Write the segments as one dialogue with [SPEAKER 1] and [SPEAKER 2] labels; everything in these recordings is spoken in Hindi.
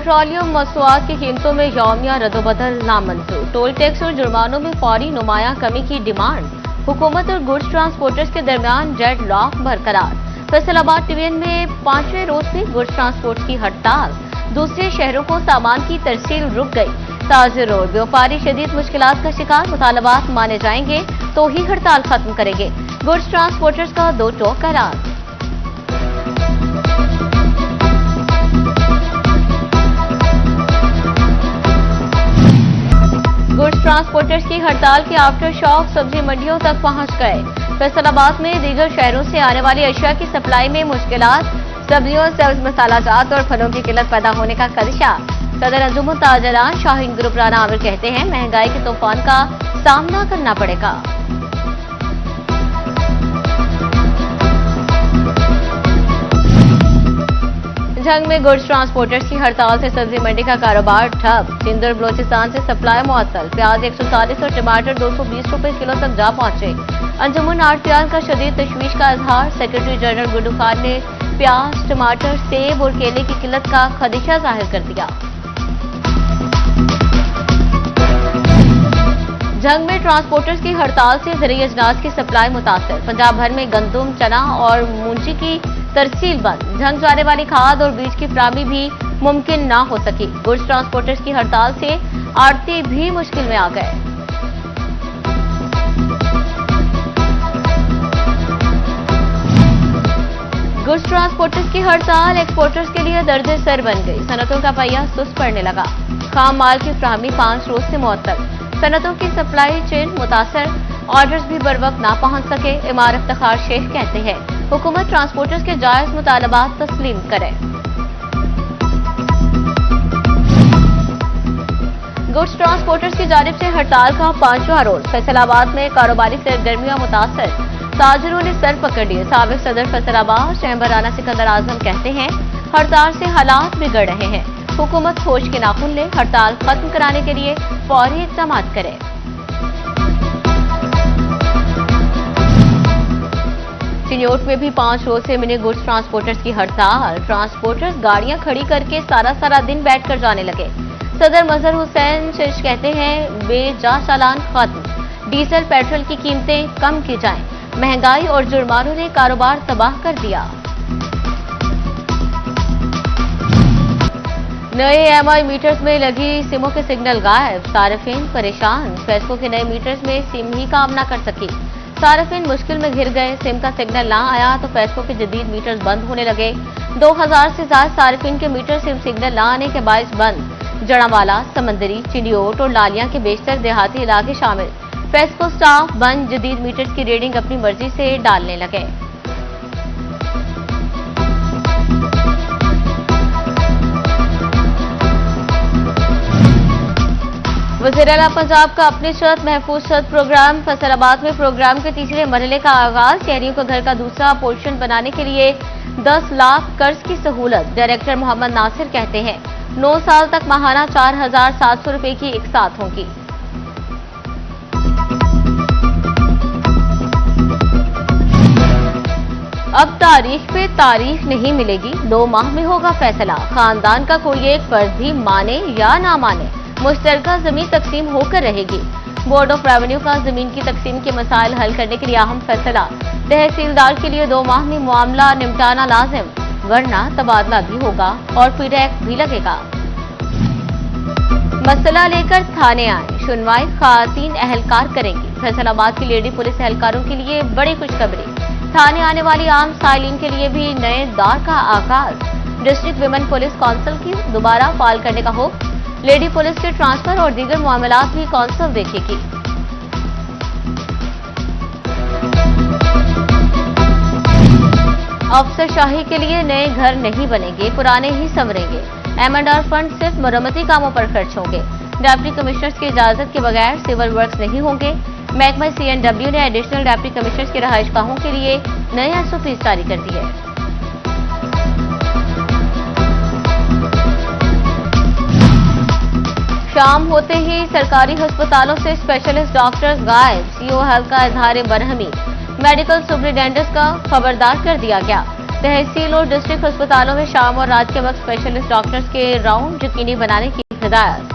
[SPEAKER 1] पेट्रोलियम मसनूआत की कीमतों में यौमिया रद्दोबदल नामंजूर। टोल टैक्स और जुर्मानों में फौरी नुमाया कमी की डिमांड। हुकूमत और गुड्स ट्रांसपोर्टर्स के दरमियान डेडलॉक बरकरार। फैसलाबाद डिवीजन में 5वें रोज भी गुड्स ट्रांसपोर्ट की हड़ताल। दूसरे शहरों को सामान की तरसील रुक गई। ताजिर रोड व्यापारी शदीद मुश्किलात का शिकार। मुतालबात माने जाएंगे तो ही हड़ताल खत्म करेंगे। गुड्स ट्रांसपोर्टर्स का दो टोक ऐलान। गुड्स ट्रांसपोर्टर्स की हड़ताल के आफ्टर शॉक सब्जी मंडियों तक पहुंच गए। फैसलाबाद में दीगर शहरों से आने वाली अशिया की सप्लाई में मुश्किलात। सब्जियों, सब्ज मसाला जात और फलों की किल्लत पैदा होने का खदशा। सदर अंजुमन ताजरान शाहीन ग्रुप राना आमिर कहते हैं, महंगाई के तूफान का सामना करना पड़ेगा। जंग में गुड्स ट्रांसपोर्टर्स की हड़ताल से सब्जी मंडी का कारोबार ठप। सिंध और बलोचिस्तान से सप्लाई मुअत्तल। प्याज 140 और टमाटर 220 रुपए किलो तक जा पहुंचे। अंजुमन आड़तियान का शदीद तशवीश का इजहार। सेक्रेटरी जनरल गुड्डू खान ने प्याज, टमाटर, सेब और केले की किल्लत का खदशा जाहिर कर दिया। जंग में ट्रांसपोर्टर्स की हड़ताल से ज़रूरी अजनास की सप्लाई मुतासर। पंजाब भर में गंदम, चना और मूंजी की तरसील बंद। जंग जाने वाली खाद और बीज की फराहमी भी मुमकिन ना हो सकी। गुड्स ट्रांसपोर्टर्स की हड़ताल से आड़ती भी मुश्किल में आ गए। गुड्स ट्रांसपोर्टर्स की हड़ताल एक्सपोर्टर्स के लिए दर्द सर बन गई। सनतों का पहिया सुस्त पड़ने लगा। खाम माल की फराहमी 5 रोज से मुअत्तल। सनतों की सप्लाई चेन मुतासर। ऑर्डर्स भी बर वक्त ना पहुंच सके। इमार इफ्तिखार शेख कहते हैं, हुकूमत ट्रांसपोर्टर्स के जायज मुतालबात तस्लीम करे। गुड्स ट्रांसपोर्टर्स की जानिब से हड़ताल का 5वां रोज। फैसलाबाद में कारोबारी सरगर्मियां मुतासर। ताजिरों ने सर पकड़ लिए। साबिक सदर फैसलाबाद चैम्बर राना सिकंदर आजम कहते हैं, हड़ताल से हालात बिगड़ रहे हैं। हुकूमत होश के नाखून ले, हड़ताल खत्म कराने के लिए फौरी इक़दाम करे। चिन्योट में भी 5 रोज से मिनी गुड्स ट्रांसपोर्टर्स की हड़ताल। ट्रांसपोर्टर्स गाड़ियां खड़ी करके सारा दिन बैठकर जाने लगे। सदर मजहर हुसैन शिश कहते हैं, बेजा चालान खत्म। डीजल, पेट्रोल की कीमतें कम की जाएं। महंगाई और जुर्मानों ने कारोबार तबाह कर दिया। नए EMI मीटर्स में लगी सिमों के सिग्नल गायब। सार्फिन परेशान। फैसकों के नए मीटर्स में सिम ही काम न कर सकी। सार्फिन मुश्किल में घिर गए। सिम का सिग्नल ना आया तो फैसकों के जदीद मीटर्स बंद होने लगे। 2000 से ज्यादा सार्फिन के मीटर सिम सिग्नल ना आने के बायस बंद। जड़ावाला, समंदरी, चिन्योट और लालिया के बेशतर देहाती इलाके शामिल। फैसको स्टाफ बंद। जदीद मीटर्स की रीडिंग अपनी मर्जी से डालने लगे। वज़ीर आला पंजाब का अपनी शर्त महफूज शर्त प्रोग्राम। फैसलाबाद में प्रोग्राम के तीसरे मरहले का आगाज। शहरियों को घर का दूसरा पोर्शन बनाने के लिए 10 लाख कर्ज की सहूलत। डायरेक्टर मोहम्मद नासिर कहते हैं, 9 साल तक माहाना 4700 रुपए की एक साथ होगी। अब तारीख पे तारीख नहीं मिलेगी, 2 माह में होगा फैसला। खानदान का कोई एक फर्ज भी माने या ना माने, मुश्तरका जमीन तकसीम होकर रहेगी। बोर्ड ऑफ रेवेन्यू का जमीन की तकसीम के मसाइल हल करने के लिए अहम फैसला। तहसीलदार के लिए 2 माह में मामला निपटाना लाजिम, वरना तबादला भी होगा और फिर टैक्स भी लगेगा। मसला लेकर थाने आए, सुनवाई खातीन एहलकार करेंगी। फैसलाबाद की लेडी पुलिस एहलकारों के लिए बड़ी खुशखबरी। थाने आने वाली आम साइलिन के लिए भी नए दौर का आगाज। डिस्ट्रिक्ट विमेन पुलिस काउंसिल की दोबारा फाल करने का हुक्म। लेडी पुलिस के ट्रांसफर और दीगर मामलात भी काउंसिल देखेगी। अफसरशाही के लिए नए घर नहीं बनेंगे, पुराने ही संवरेंगे। M&R फंड सिर्फ मरम्मती कामों पर खर्च होंगे। डिप्टी कमिश्नर्स की इजाजत के बगैर सिविल वर्क्स नहीं होंगे। महकमा CNW ने एडिशनल डिप्टी कमिश्नर्स के रहायशगाहों के लिए नए SOP जारी कर दिए। शाम होते ही सरकारी अस्पतालों से स्पेशलिस्ट डॉक्टर्स गायब। CO हेल्थ का इजहार बरहमी। मेडिकल सुपरिटेंडेंट का खबरदार कर दिया गया। तहसील और डिस्ट्रिक्ट अस्पतालों में शाम और रात के वक्त स्पेशलिस्ट डॉक्टर्स के राउंड यकीनी बनाने की हिदायत।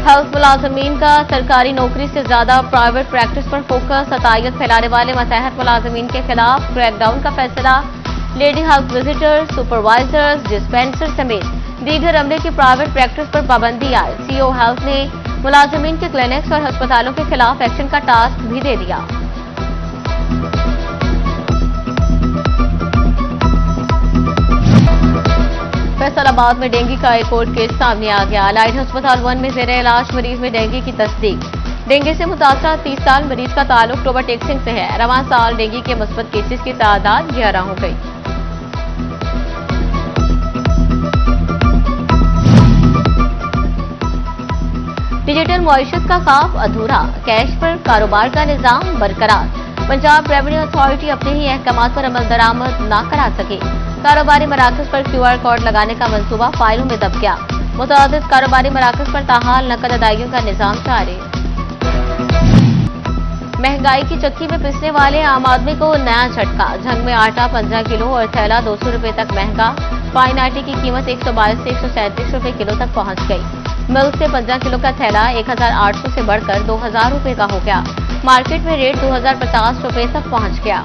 [SPEAKER 1] हेल्थ मुलाजमीन का सरकारी नौकरी से ज्यादा प्राइवेट प्रैक्टिस पर फोकस। हतायत फैलाने वाले मातहत मुलाजमीन के खिलाफ क्रैकडाउन का फैसला। Lady health visitors, supervisors, dispenser समेत दीगर अमले की प्राइवेट प्रैक्टिस पर पाबंदी आए। सीओ हेल्थ ने मुलाजमीन के क्लिनिक्स और अस्पतालों के खिलाफ एक्शन का टास्क भी दे दिया। फैसलाबाद में डेंगू का एक और केस सामने आ गया। लाइट अस्पताल 1 में जेर इलाज मरीज में डेंगू की तस्दीक। डेंगू से मुतासरा 30 साल मरीज का ताल्लुक टोबा टेक्सिंग से है। रवां साल डेंगू के मुस्बत केसेस की तादाद 11 हो गई। डिजिटल मईशत का ख्वाब अधूरा। कैश पर कारोबार का निजाम बरकरार। पंजाब रेवेन्यू अथॉरिटी अपने ही अहकामात पर अमल दरामद न करा सके। कारोबारी मराकज पर QR कोड लगाने का मंसूबा फाइलों में दब गया। मुतअद्दिद कारोबारी मराकज पर ताहाल नकद अदायगियों का निजाम जारी। महंगाई की चक्की में पिसने वाले आम आदमी को नया झटका। झंग में आटा 15 किलो और थैला 200 रुपए तक महंगा। फाइन आटे की कीमत 122 से 137 रुपए किलो तक पहुंच गई। मिल्क से 15 किलो का थैला 1800 से बढ़कर 2000 रुपए का हो गया। मार्केट में रेट 2050 रुपए तक पहुंच गया।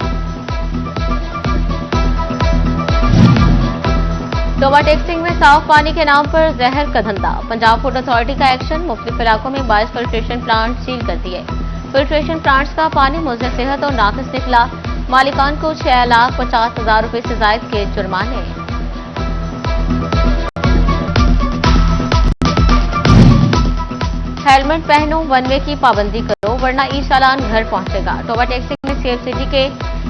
[SPEAKER 1] टोबा टेक्सिंग में साफ पानी के नाम पर जहर का धंधा। पंजाब फूड अथॉरिटी का एक्शन। मुख्तलिफ इलाकों में 22 फिल्ट्रेशन प्लांट सील कर दिए। फिल्ट्रेशन प्लांट्स का पानी मुज़र सेहत और नाकिस निकला। मालिकान को 6,50,000 रुपए से जायद के जुर्माने। हेलमेट पहनो, वन वे की पाबंदी करो वरना ई चालान घर पहुंचेगा। टोबा टेक्सिंग में सेफ सिटी के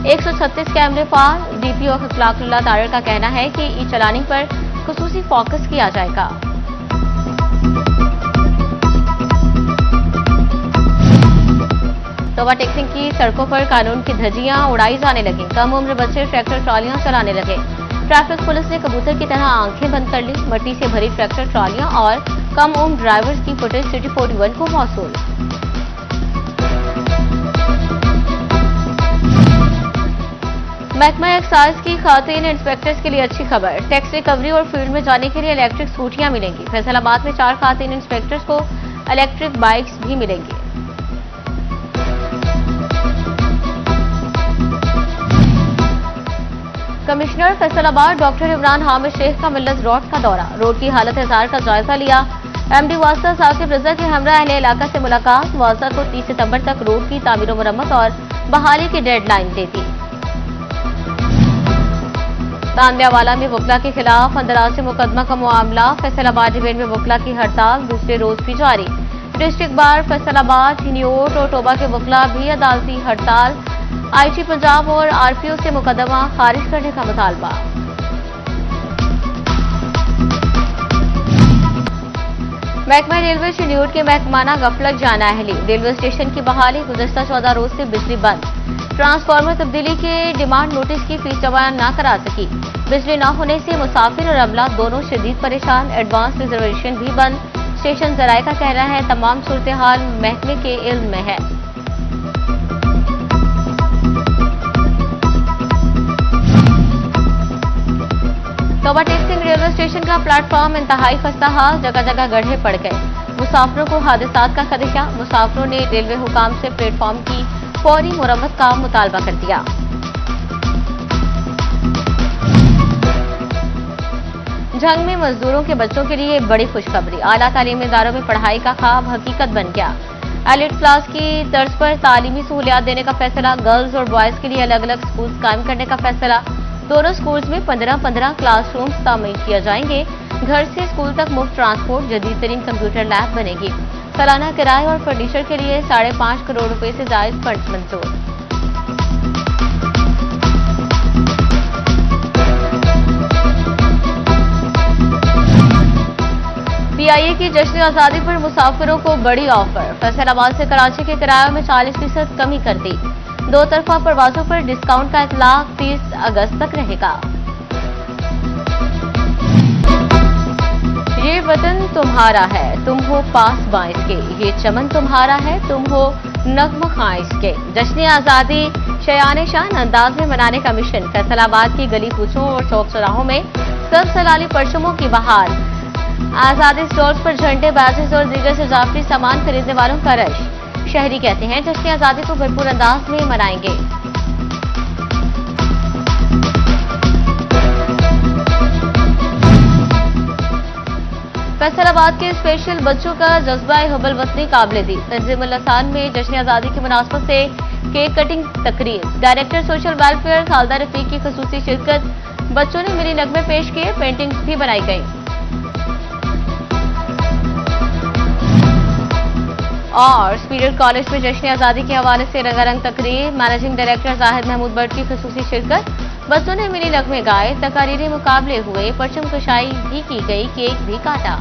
[SPEAKER 1] 136 कैमरे फाल। DPO अखलाकुल्लाह तारड़ का कहना है कि ई चलानिंग पर खुसूसी फोकस किया जाएगा। टोबा टेक्सिंग की सड़कों पर कानून की धज्जियां उड़ाई जाने लगी। कम उम्र बच्चे ट्रैक्टर ट्रॉलियां चलाने लगे। ट्रैफिक पुलिस ने कबूतर की तरह आंखें बंद कर ली। मट्टी से भरी ट्रैक्टर ट्रॉलियां और कम उम्र ड्राइवर्स की फुटेज सिटी 41 को मौसूल। महकमा एक्साइज की खातीन इंस्पेक्टर्स के लिए अच्छी खबर। टैक्स रिकवरी और फील्ड में जाने के लिए इलेक्ट्रिक स्कूटियां मिलेंगी। फैसलाबाद में 4 खातीन इंस्पेक्टर्स को इलेक्ट्रिक बाइक्स भी मिलेंगी। कमिश्नर फैसलाबाद डॉक्टर इमरान हामिद शेख का मिल्लत रोड का दौरा। रोड की हालत हजार का जायजा लिया। MD वास्ता साकिब रजा के हमरा अहले इलाका से मुलाकात। वास्ता को 30 सितंबर तक रोड की तामीर मरम्मत और बहाली की डेडलाइन दे दी। तांदियावाला में वकला के खिलाफ अंदराज से मुकदमा का मामला। फैसलाबाद डिवीजन में वकला की हड़ताल दूसरे रोज भी जारी। डिस्ट्रिक्ट बार फैसलाबाद, हिनियोट और टोबा के वकला भी अदालती हड़ताल। IG पंजाब और RPO से मुकदमा खारिज करने का मुतालबा। महकमा रेलवे शिड्यूल के महकमाना गफलत जाना अहली। रेलवे स्टेशन की बहाली। गुज़श्ता 14 रोज से बिजली बंद। ट्रांसफार्मर तब्दीली के डिमांड नोटिस की फीस जमा न करा सकी। बिजली न होने से मुसाफिर और अमला दोनों शदीद परेशान। एडवांस रिजर्वेशन भी बंद। स्टेशन जराये का कहना है तमाम सूरत हाल महकमे के इल्म में है। टोबा टेक्सिंग रेलवे स्टेशन का प्लेटफॉर्म इंतहाई खस्ता हाल। जगह जगह गड्ढे पड़ गए। मुसाफिरों को हादसात का खदशा। मुसाफिरों ने रेलवे हुकाम से प्लेटफॉर्म की फौरी मुरम्मत का मुतालबा कर दिया। झंग में मजदूरों के बच्चों के लिए बड़ी खुशखबरी। आला तालीमी इदारों में पढ़ाई का ख्वाब हकीकत बन गया। एलिट क्लास की तर्ज पर तालीमी सहूलियात देने का फैसला। गर्ल्स और बॉयज के लिए अलग अलग स्कूल्स कायम करने का फैसला। दोनों स्कूल्स में 15-15 क्लासरूम्स तामीर किए जाएंगे। घर से स्कूल तक मुफ्त ट्रांसपोर्ट। जदीद तरीन कंप्यूटर लैब बनेगी। सालाना किराए और फर्नीचर के लिए 5.5 करोड़ रुपए से जायद फंड मंजूर। PIA की जश्न आजादी पर मुसाफिरों को बड़ी ऑफर। फैसलाबाद से कराची के किरायों में 40% कमी कर दी। 2 तरफा परवाजों पर डिस्काउंट का इतलाक 30 अगस्त तक रहेगा। ये वतन तुम्हारा है, तुम हो पास बाइस के, ये चमन तुम्हारा है, तुम हो नगमा खाइस के। जश्न आजादी शयान शान अंदाज में मनाने का मिशन। फैसलाबाद की गली कूचों और चौक चौराहों में सब सलाली परचमों की बहार। आजादी स्टॉल्स पर झंडे, बैजेस और दीगर सजावटी सामान खरीदने वालों का रश। शहरी कहते हैं जश्न आजादी को भरपूर अंदाज में मनाएंगे। फैसलाबाद के स्पेशल बच्चों का जज्बा हुब्बुल वतनी काबिल-ए-दी। तंजीमुल अहसान में जश्न आजादी की मुनासबत से केक कटिंग तकरीर। Director social welfare Khalda Rafiq की खुसूसी शिरकत। बच्चों ने मिनी नगमे पेश किए, पेंटिंग्स भी बनाई गई। और स्पीरिट कॉलेज में जश्न आजादी के हवाले से रंगारंग तकरीर। मैनेजिंग डायरेक्टर जाहिद महमूद बट की खुसूसी शिरकत। बच्चों ने मिनी नगमे गाए, तकारीरी मुकाबले हुए, परचम कशाई भी की गई, केक भी काटा।